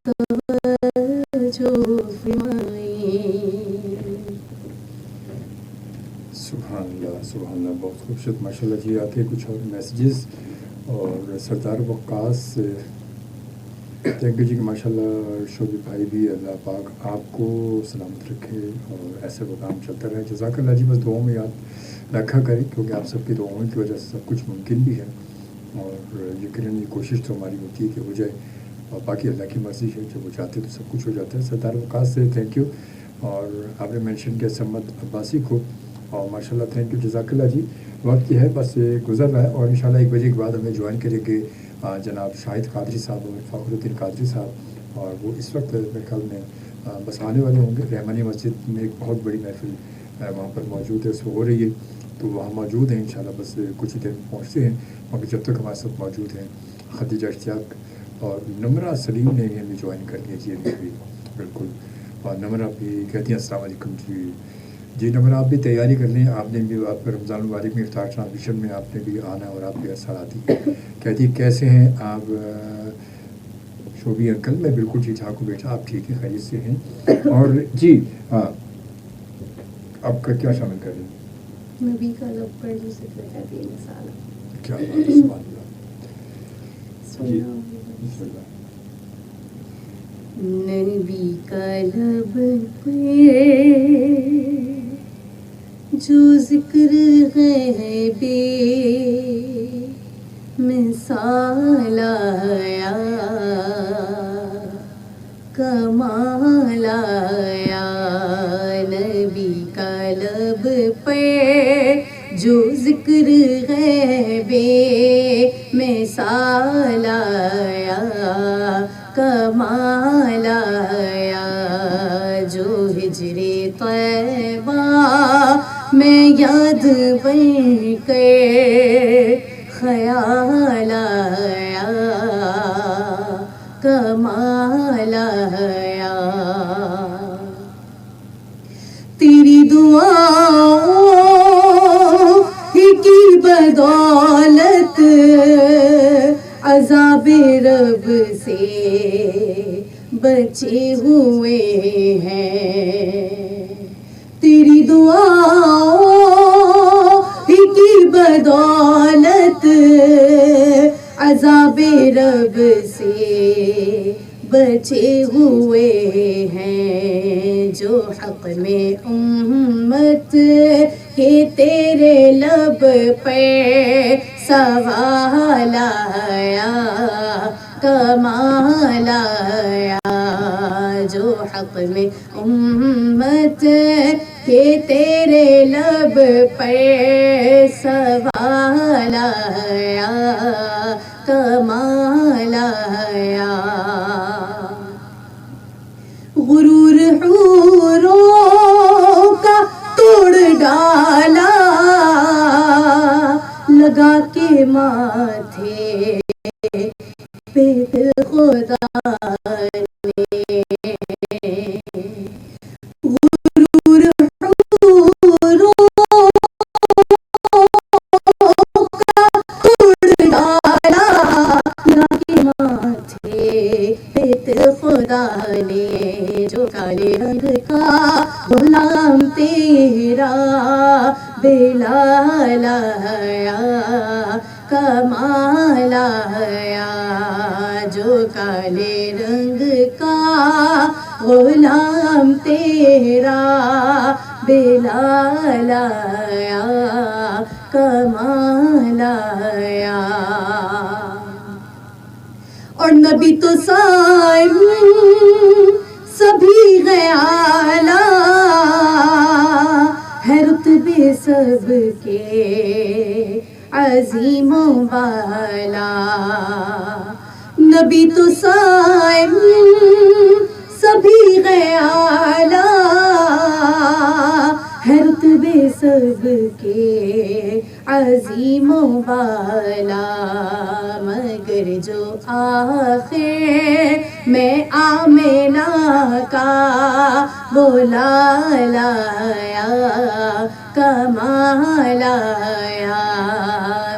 توجہ فرمائیں سبحان اللہ بہت خوبصورت ماشاء اللہ جی. آتے کچھ اور میسیجز اور سردار وقاص تھینک یو جی کہ ماشاء اللہ شعبی بھائی بھی اللہ پاک آپ کو سلامت رکھے اور ایسے وہ کام چلتا رہے. جزاک اللہ جی. بس دعاؤں میں یاد رکھا کریں کیونکہ آپ سب کی دعاؤں کی وجہ سے سب کچھ ممکن بھی ہے اور یقیناً یہ کوشش تو ہماری ہوتی ہے کہ ہو جائے اور باقی اللہ کی مرضی ہے جب وہ چاہتے تو سب کچھ ہو جاتا ہے. سردار وقاص سے تھینک یو اور آپ نے مینشن کیا سمد عباسی کو اور ماشاء اللہ تھینک یو جزاک اللہ جی. وقت یہ ہے بس گزر رہا ہے اور انشاءاللہ 1 بجے کے بعد ہمیں جوائن کریں گے جناب شاہد قادری صاحب اور فخر الدین قادری صاحب اور وہ اس وقت میرے خیال میں بس آنے والے ہوں گے. رحمانی مسجد میں ایک بہت بڑی محفل وہاں پر موجود ہے, اس ہو رہی ہے تو وہاں موجود ہیں انشاءاللہ. بس کچھ ہی دیر میں پہنچتے ہیں مگر جب تک ہمارے ساتھ موجود ہیں خدیجہ اشتیاق اور نمرہ سلیم نے بھی ہمیں جوائن کر لیا جی ابھی بھی بالکل. اور نمرہ بھی کہتی ہیں السلام علیکم جی نمرہ آپ بھی تیاری کر لیں. آپ نے بھی آپ رمضان المبارک میں افطار ٹرانسمیشن میں آپ نے بھی آنا اور آپ بھی اثر آتی ہے. کہتی کیسے ہیں آپ شوبی انکل؟ میں بالکل ٹھیک ٹھاک ہوں بیٹا, آپ ٹھیک ہیں خیریت سے ہیں؟ اور جی ہاں آپ کا کیا شامل کر رہے ہیں؟ نبی کا لب پر جو ذکر کہتی ہے مثال کیا بات ہے, سبحان اللہ. جی بسم اللہ. نبی کا لب پہ جو ذکر ہے بے مثال آیا, کمال آیا جو ذکر غیب مثال آیا کمال آیا جو ہجر طیبہ میں یاد بن کے خیال آیا کمال آیا تیری دعاؤں کی بدولت عذاب رب سے بچے ہوئے ہیں تیری دعاؤں کی بدولت عذاب رب سے بچے ہوئے ہیں جو حق میں امت کے تیرے لب پہ سوال آیا کمال آیا جو حق میں امت کے تیرے لب پہ سوال آیا کمال آیا غرور حوروں کا توڑ ڈالا لگا کے ماتھے پہ خدا نے غرور حوروں کا توڑ ڈالا لگا کے ماتھے پہ خدا نے جو کالے رنگ کا غلام تیرا بلال آیا کمال آیا جو کالے رنگ کا غلام تیرا بلال آیا کمال آیا اور نبی تو صائم سبھی غیالا ہے رتبے سب کے عظیم و بالا نبی تو صائم سبھی غیالا ہے رتبے سب کے عظیم و بالا مگر جو آخر میں آمینہ کا بلال آیا کمال آیا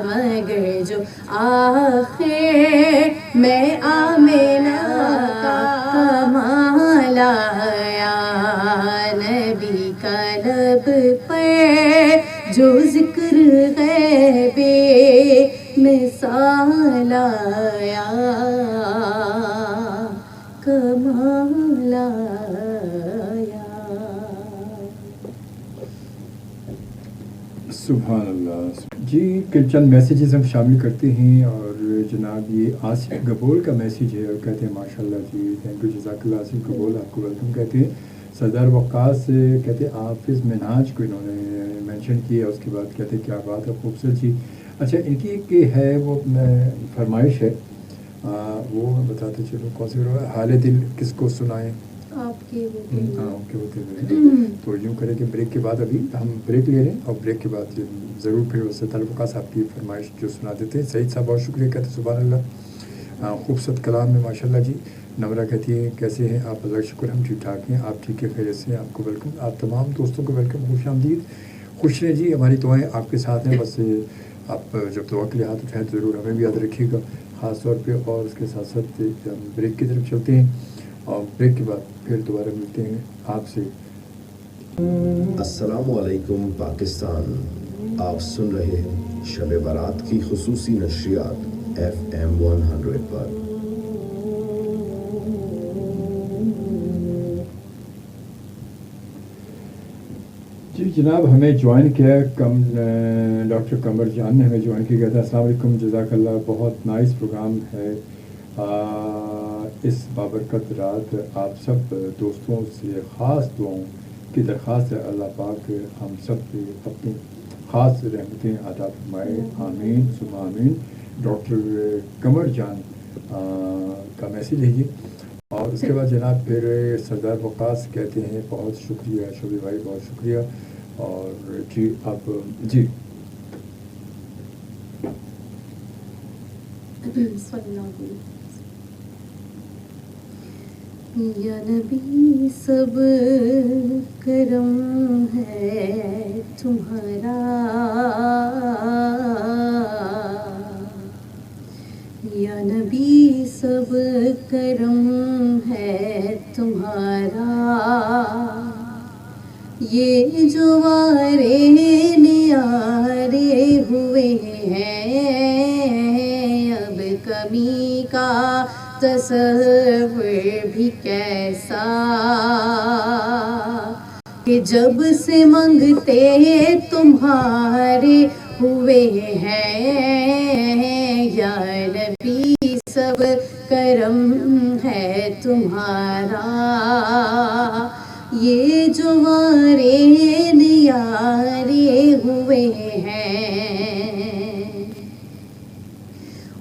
مگر جو آخر میں آمینہ کا کمال آیا نبی کا لب پر جو ذکر غیب مثال آیا کمال آیا سبحان اللہ جی کہ چند میسیجز ہم شامل کرتے ہیں اور جناب یہ آصف گبول کا میسیج ہے اور کہتے ہیں ماشاء اللہ جی تھینک یو جزاک اللہ آصف گبول آپ کو ویلکم کہتے ہیں سردار وقاص کہتے ہیں حافظ منہاج کو انہوں نے مینشن کیا اس کے بعد کہتے ہیں کیا بات ہے خوبصورت جی اچھا ان کی ایک ہے وہ فرمائش ہے وہ بتاتے چلو کون سی حال دل کس کو سنائیں آپ کے ہوتے ہوئے تو یوں کریں کہ بریک کے بعد ابھی ہم بریک لے لیں اور بریک کے بعد ضرور پھر اس سے تعلق صاحب کی فرمائش جو سنا دیتے ہیں سعید صاحب بہت شکریہ کہتے ہیں سبحان اللہ خوبصورت کلام میں ماشاء اللہ جی نمرہ کہتی ہے کیسے ہیں آپ اللہ شکر ہم ٹھیک ٹھاک ہیں آپ ٹھیک ہے خیریت سے آپ کو ویلکم آپ تمام دوستوں کو ویلکم خوش آمدید خوش رہیں جی ہماری دعائیں آپ کے ساتھ ہیں بس آپ جب دعا کے لیے ہاتھ اٹھائیں تو ضرور ہمیں بھی یاد رکھیے گا خاص طور پہ اور اس کے ساتھ ساتھ ہم بریک کی طرف چلتے ہیں اور بریک کے بعد پھر دوبارہ ملتے ہیں آپ سے السلام علیکم پاکستان آپ سن رہے ہیں شب برات کی خصوصی نشریات FM 100 پر جی جناب ہمیں جوائن کیا ڈاکٹر قمر جان نے ہمیں جوائن کیا تھا السلام علیکم جزاک اللہ بہت نائس پروگرام ہے اس بابرکت رات آپ سب دوستوں سے خاص دعاؤں کی درخواست ہے اللہ پاک ہم سب پہ اپنی خاص رحمتیں عطا فرمائے، آمین ثم آمین. ڈاکٹر قمر جان کا میسیج ہے یہ. اور اس کے بعد جناب پھر سردار وقاص کہتے ہیں بہت شکریہ شوبی بھائی، بہت شکریہ. اور جی اب جی صلی اللہ علیہ وسلم. یا نبی سب کرم ہے تمہارا، یا نبی سب کرم ہے تمہارا. یہ جو وارے نیارے ہوئے ہیں اب کمی کا تصور بھی کیسا، کہ جب سے منگتے تمہارے ہوئے ہیں. یا نبی سب کرم ہے تمہارا، یہ جو وارے نیارے ہوئے ہیں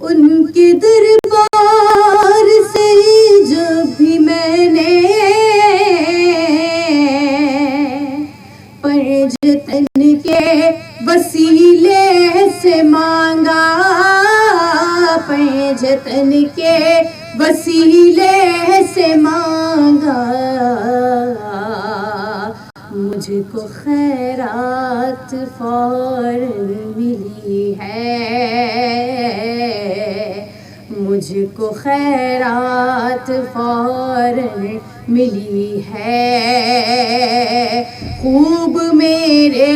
ان کے دربار سے جب بھی میں نے پرجتن کے وسیلے سے مانگا، پرجتن کے وسیلے سے مانگا، مجھ کو خیرات فوراً ملی ہے، مجھ کو خیرات فوراً ملی ہے. خوب میرے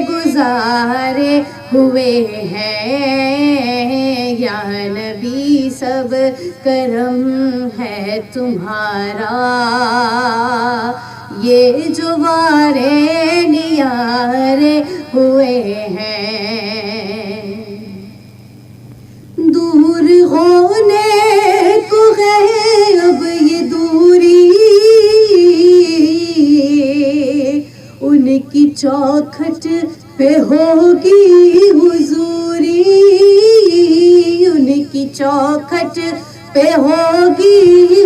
گزارے ہوئے ہیں، یا نبی سب کرم ہے تمہارا. یہ جو وارے نیارے ہوئے ہیں دور ہونے کو ہے اب یہ دوری، ان کی چوکھٹ پہ ہوگی حضوری، ان کی چوکھٹ پہ ہوگی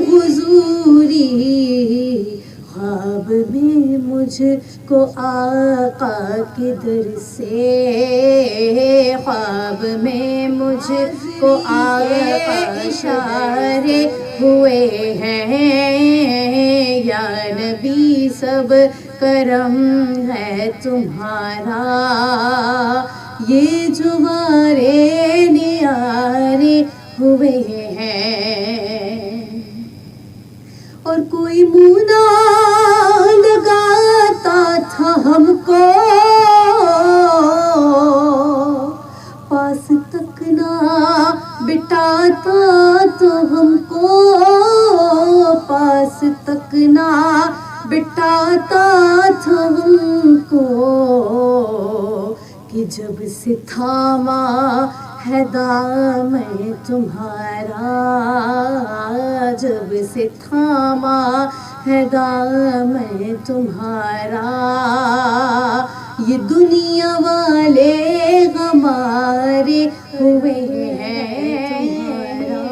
حضوری. خواب میں مجھ کو آقا کے در سے، خواب میں مجھ کو آقا اشارے ہوئے ہیں. یا نبی سب کرم ہے تمہارا، یہ جو وارے نیارے ہوئے ہیں. اور کوئی منہ نہ لگاتا تھا ہم کو، پاس تک نہ بٹھاتا تو ہم کو، پاس تک نہ بٹھاتا تھا ہم کو، کہ جب سے تھاما ہے دامن تمہارا، جب سے تھاما ہے دامن تمہارا. یہ دنیا والے ہمارے ہوئے ہیں تمہارا،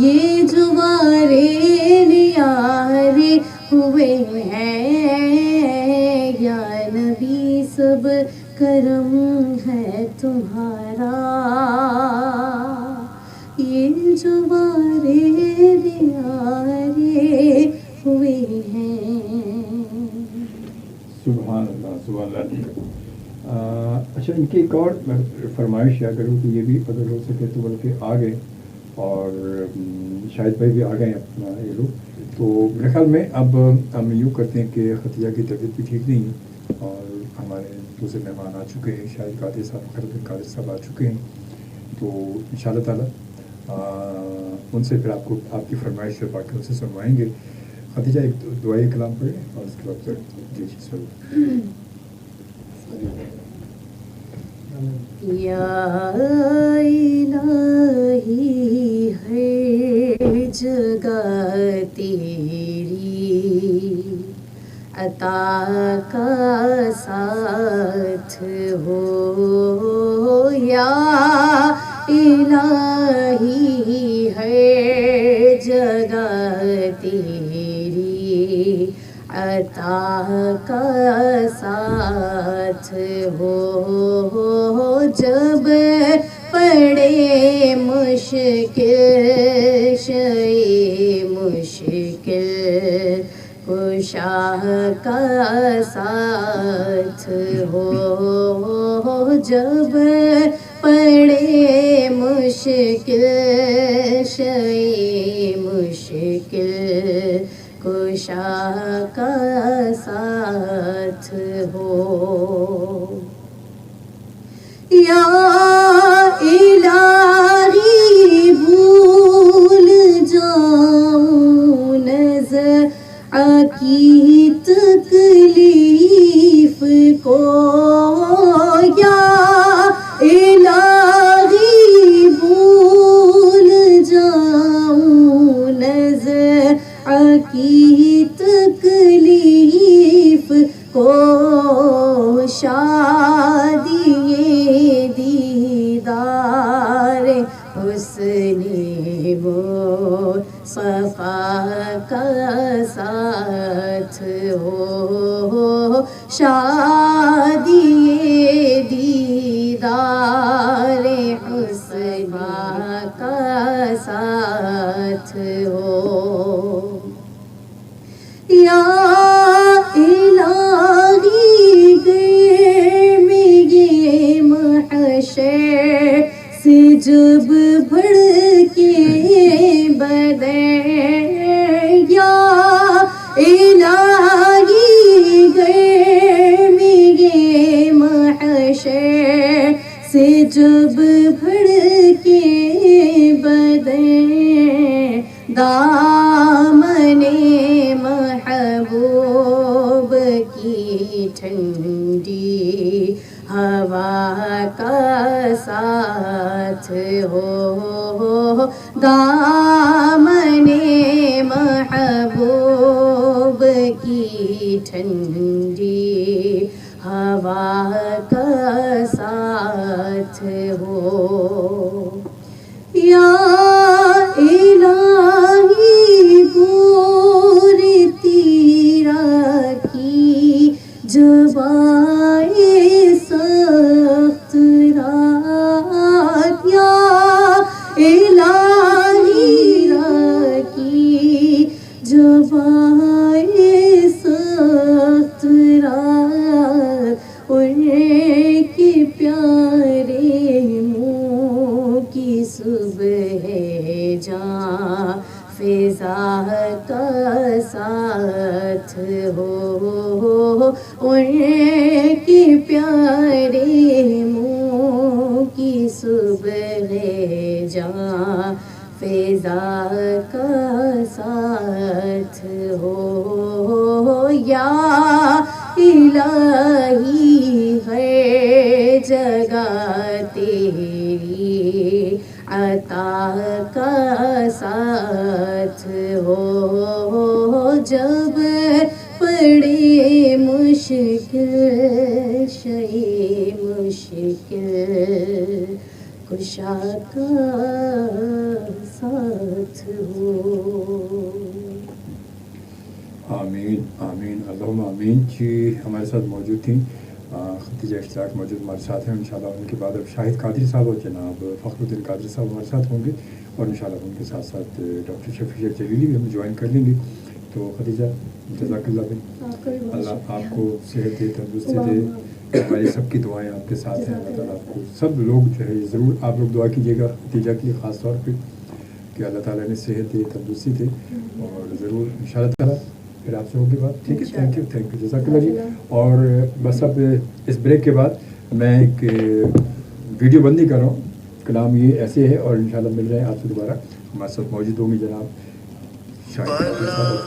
یہ جو وارے نیارے ہوئے ہیں. یا نبی سب کرم ہے تمہارا، یہ جو وارے نیارے ہوئے ہیں. سبحان اللہ سبحان اللہ. اچھا ان کی ایک اور فرمائش کیا کروں کہ یہ بھی اگر ہو سکے تو بلکہ آ گئے اور شاہد بھائی بھی آ گئے اپنا یہ لوگ. تو میرے خیال میں اب ہم یوں کرتے ہیں کہ خدیجہ کی طبیعت بھی ٹھیک نہیں ہے اور ہمارے دوسرے مہمان آ چکے ہیں، شاہد قادری صاحب، خالد قادری صاحب آ چکے ہیں. تو ان شاء اللہ تعالیٰ ان سے پھر آپ کو آپ کی فرمائش سے باقی ان سے سنوائیں گے. خدیجہ ایک دعائی کلام پڑھیں اور اس کے بعد جی جی یا الہی ہر جگہ تیری عطا کا ساتھ ہو یا الہی ہر جگہ تیری عطا کا ساتھ ہو جب پڑے مشکل شے مشکل کشا کا ساتھ ہو جب پڑے مشکل شے مشکل کشا کا ساتھ ہو یا الہی بھول جاؤں نظر کی تکلیف کو یا الہی بھول جاؤں نظر کی تکلیف کو شادی دیدار حسن مصطفیٰ کا ساتھ ہو شادی دیدار حسن کا ساتھ ہو یا الہی گئے میں یہ محشر سے جب بھڑکے بدر یا الہی گئے میں یہ محشر سے جب بھڑکے بدر دامن محبوب کی ٹھنڈی ہوا کا ساتھ ہو دامن محبوب کی ٹھنڈی ہوا کا ساتھ ہو یا الہی گور تیرا کی جبائے سخت رات یا الہی راکی جبائے سخت رات ان کے پیارے منہ کی صبح جاں فضا کا ساتھ ہو ان کے پیارے منہ کی صبح جاں فضا کا ساتھ ہو یا الہی ہر جگہ تیری عطا کا ساتھ ہو جب پڑے مشکل شے مشکل کشا کا ساتھ ہو. آمین آمین اللہم آمین. جی ہمارے ساتھ موجود تھیں ختیجہ اشتیاق موجود ہمارے ساتھ ہیں. انشاءاللہ ان کے بعد اب شاہد قادری صاحب اور جناب فخر الدین قادری صاحب ہمارے ساتھ ہوں گے اور انشاءاللہ ان کے ساتھ ساتھ ڈاکٹر شفیع جلیلی بھی ہم جوائن کر لیں گے. تو ختیجہ جزاک اللہ بھائی, اللہ آپ کو صحت دے, تندرستی دے. ہماری سب کی دعائیں آپ کے ساتھ ہیں. اللہ تعالیٰ آپ کو سب لوگ جو ہے ضرور آپ لوگ دعا کیجیے گا ختیجہ کے لیے خاص طور پہ کہ اللہ تعالیٰ نے صحت دے, تندرستی دے, اور ضرور انشاءاللہ تعالیٰ پھر آپ سے ہوگی بات. ٹھیک ہے, تھینک یو جزاک اللہ جی. اور بس اب اس بریک کے بعد میں ایک ویڈیو بندی کر رہا ہوں. کلام یہ ایسے ہے اور انشاءاللہ مل رہے ہیں آپ سے دوبارہ. ہمارے ساتھ موجود ہوں گے جناب شاہد.